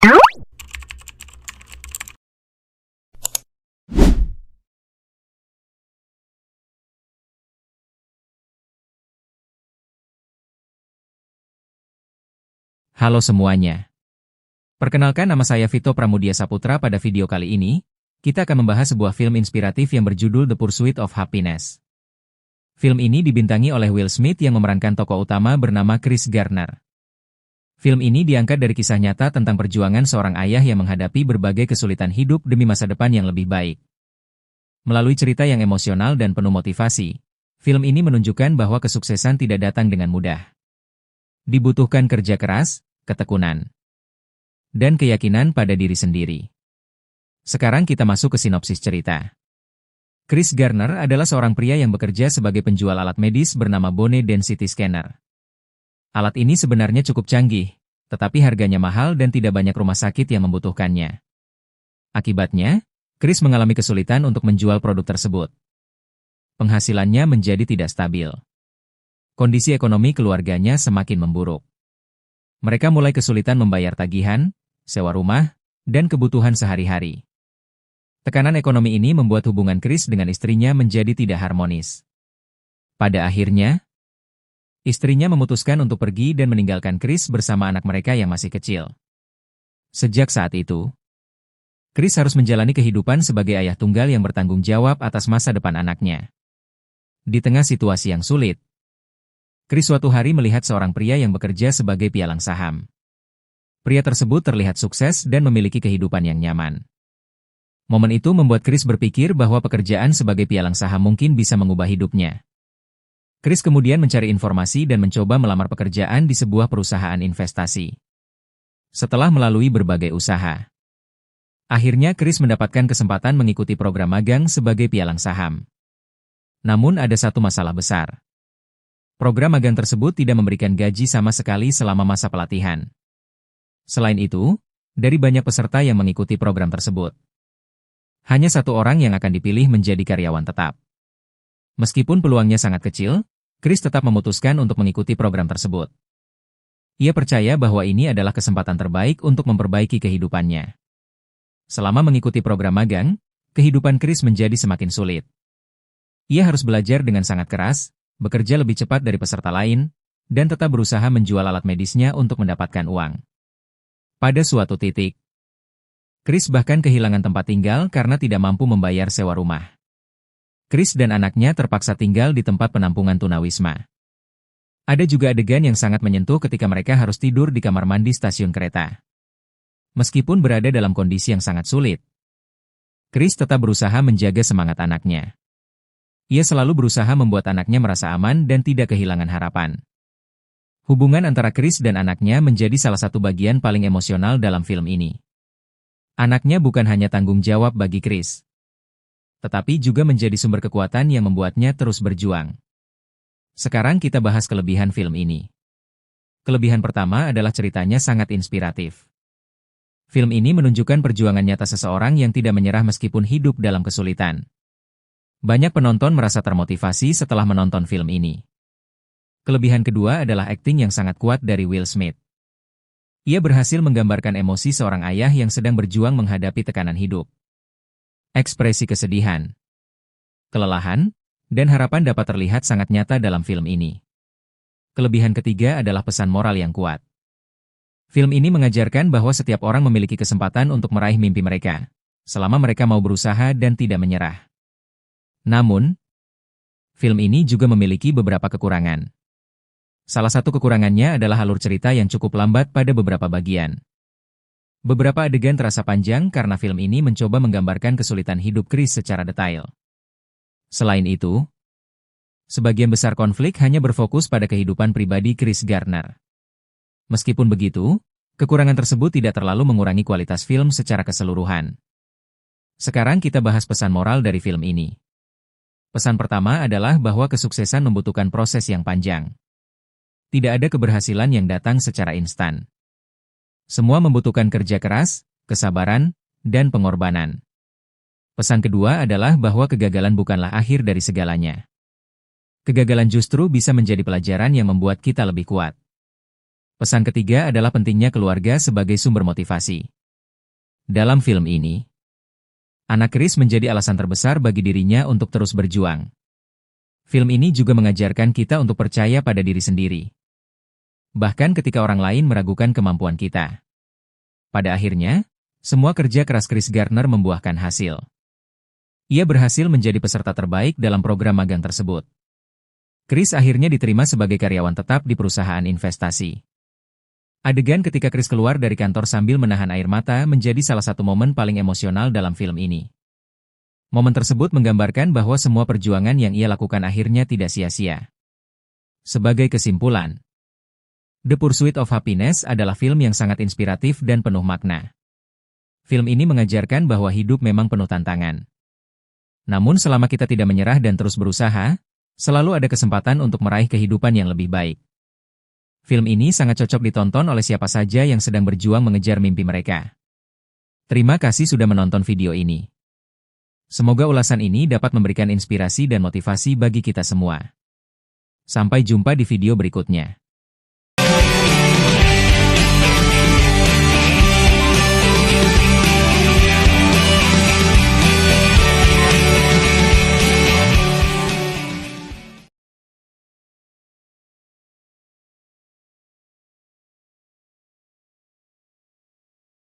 Halo semuanya. Perkenalkan, nama saya Vito Pramudia Saputra. Pada video kali ini, kita akan membahas sebuah film inspiratif yang berjudul The Pursuit of Happiness. Film ini dibintangi oleh Will Smith yang memerankan tokoh utama bernama Chris Gardner. Film ini diangkat dari kisah nyata tentang perjuangan seorang ayah yang menghadapi berbagai kesulitan hidup demi masa depan yang lebih baik. Melalui cerita yang emosional dan penuh motivasi, film ini menunjukkan bahwa kesuksesan tidak datang dengan mudah. Dibutuhkan kerja keras, ketekunan, dan keyakinan pada diri sendiri. Sekarang kita masuk ke sinopsis cerita. Chris Gardner adalah seorang pria yang bekerja sebagai penjual alat medis bernama Bone Density Scanner. Alat ini sebenarnya cukup canggih, tetapi harganya mahal dan tidak banyak rumah sakit yang membutuhkannya. Akibatnya, Chris mengalami kesulitan untuk menjual produk tersebut. Penghasilannya menjadi tidak stabil. Kondisi ekonomi keluarganya semakin memburuk. Mereka mulai kesulitan membayar tagihan, sewa rumah, dan kebutuhan sehari-hari. Tekanan ekonomi ini membuat hubungan Chris dengan istrinya menjadi tidak harmonis. Pada akhirnya, istrinya memutuskan untuk pergi dan meninggalkan Chris bersama anak mereka yang masih kecil. Sejak saat itu, Chris harus menjalani kehidupan sebagai ayah tunggal yang bertanggung jawab atas masa depan anaknya. Di tengah situasi yang sulit, Chris suatu hari melihat seorang pria yang bekerja sebagai pialang saham. Pria tersebut terlihat sukses dan memiliki kehidupan yang nyaman. Momen itu membuat Chris berpikir bahwa pekerjaan sebagai pialang saham mungkin bisa mengubah hidupnya. Chris kemudian mencari informasi dan mencoba melamar pekerjaan di sebuah perusahaan investasi. Setelah melalui berbagai usaha, akhirnya Chris mendapatkan kesempatan mengikuti program magang sebagai pialang saham. Namun ada satu masalah besar. Program magang tersebut tidak memberikan gaji sama sekali selama masa pelatihan. Selain itu, dari banyak peserta yang mengikuti program tersebut, hanya satu orang yang akan dipilih menjadi karyawan tetap. Meskipun peluangnya sangat kecil, Chris tetap memutuskan untuk mengikuti program tersebut. Ia percaya bahwa ini adalah kesempatan terbaik untuk memperbaiki kehidupannya. Selama mengikuti program magang, kehidupan Chris menjadi semakin sulit. Ia harus belajar dengan sangat keras, bekerja lebih cepat dari peserta lain, dan tetap berusaha menjual alat medisnya untuk mendapatkan uang. Pada suatu titik, Chris bahkan kehilangan tempat tinggal karena tidak mampu membayar sewa rumah. Chris dan anaknya terpaksa tinggal di tempat penampungan tunawisma. Ada juga adegan yang sangat menyentuh ketika mereka harus tidur di kamar mandi stasiun kereta. Meskipun berada dalam kondisi yang sangat sulit, Chris tetap berusaha menjaga semangat anaknya. Ia selalu berusaha membuat anaknya merasa aman dan tidak kehilangan harapan. Hubungan antara Chris dan anaknya menjadi salah satu bagian paling emosional dalam film ini. Anaknya bukan hanya tanggung jawab bagi Chris, tetapi juga menjadi sumber kekuatan yang membuatnya terus berjuang. Sekarang kita bahas kelebihan film ini. Kelebihan pertama adalah ceritanya sangat inspiratif. Film ini menunjukkan perjuangan nyata seseorang yang tidak menyerah meskipun hidup dalam kesulitan. Banyak penonton merasa termotivasi setelah menonton film ini. Kelebihan kedua adalah akting yang sangat kuat dari Will Smith. Ia berhasil menggambarkan emosi seorang ayah yang sedang berjuang menghadapi tekanan hidup. Ekspresi kesedihan, kelelahan, dan harapan dapat terlihat sangat nyata dalam film ini. Kelebihan ketiga adalah pesan moral yang kuat. Film ini mengajarkan bahwa setiap orang memiliki kesempatan untuk meraih mimpi mereka, selama mereka mau berusaha dan tidak menyerah. Namun, film ini juga memiliki beberapa kekurangan. Salah satu kekurangannya adalah alur cerita yang cukup lambat pada beberapa bagian. Beberapa adegan terasa panjang karena film ini mencoba menggambarkan kesulitan hidup Chris secara detail. Selain itu, sebagian besar konflik hanya berfokus pada kehidupan pribadi Chris Gardner. Meskipun begitu, kekurangan tersebut tidak terlalu mengurangi kualitas film secara keseluruhan. Sekarang kita bahas pesan moral dari film ini. Pesan pertama adalah bahwa kesuksesan membutuhkan proses yang panjang. Tidak ada keberhasilan yang datang secara instan. Semua membutuhkan kerja keras, kesabaran, dan pengorbanan. Pesan kedua adalah bahwa kegagalan bukanlah akhir dari segalanya. Kegagalan justru bisa menjadi pelajaran yang membuat kita lebih kuat. Pesan ketiga adalah pentingnya keluarga sebagai sumber motivasi. Dalam film ini, anak Chris menjadi alasan terbesar bagi dirinya untuk terus berjuang. Film ini juga mengajarkan kita untuk percaya pada diri sendiri. Bahkan ketika orang lain meragukan kemampuan kita. Pada akhirnya, semua kerja keras Chris Gardner membuahkan hasil. Ia berhasil menjadi peserta terbaik dalam program magang tersebut. Chris akhirnya diterima sebagai karyawan tetap di perusahaan investasi. Adegan ketika Chris keluar dari kantor sambil menahan air mata menjadi salah satu momen paling emosional dalam film ini. Momen tersebut menggambarkan bahwa semua perjuangan yang ia lakukan akhirnya tidak sia-sia. Sebagai kesimpulan, The Pursuit of Happiness adalah film yang sangat inspiratif dan penuh makna. Film ini mengajarkan bahwa hidup memang penuh tantangan. Namun selama kita tidak menyerah dan terus berusaha, selalu ada kesempatan untuk meraih kehidupan yang lebih baik. Film ini sangat cocok ditonton oleh siapa saja yang sedang berjuang mengejar mimpi mereka. Terima kasih sudah menonton video ini. Semoga ulasan ini dapat memberikan inspirasi dan motivasi bagi kita semua. Sampai jumpa di video berikutnya.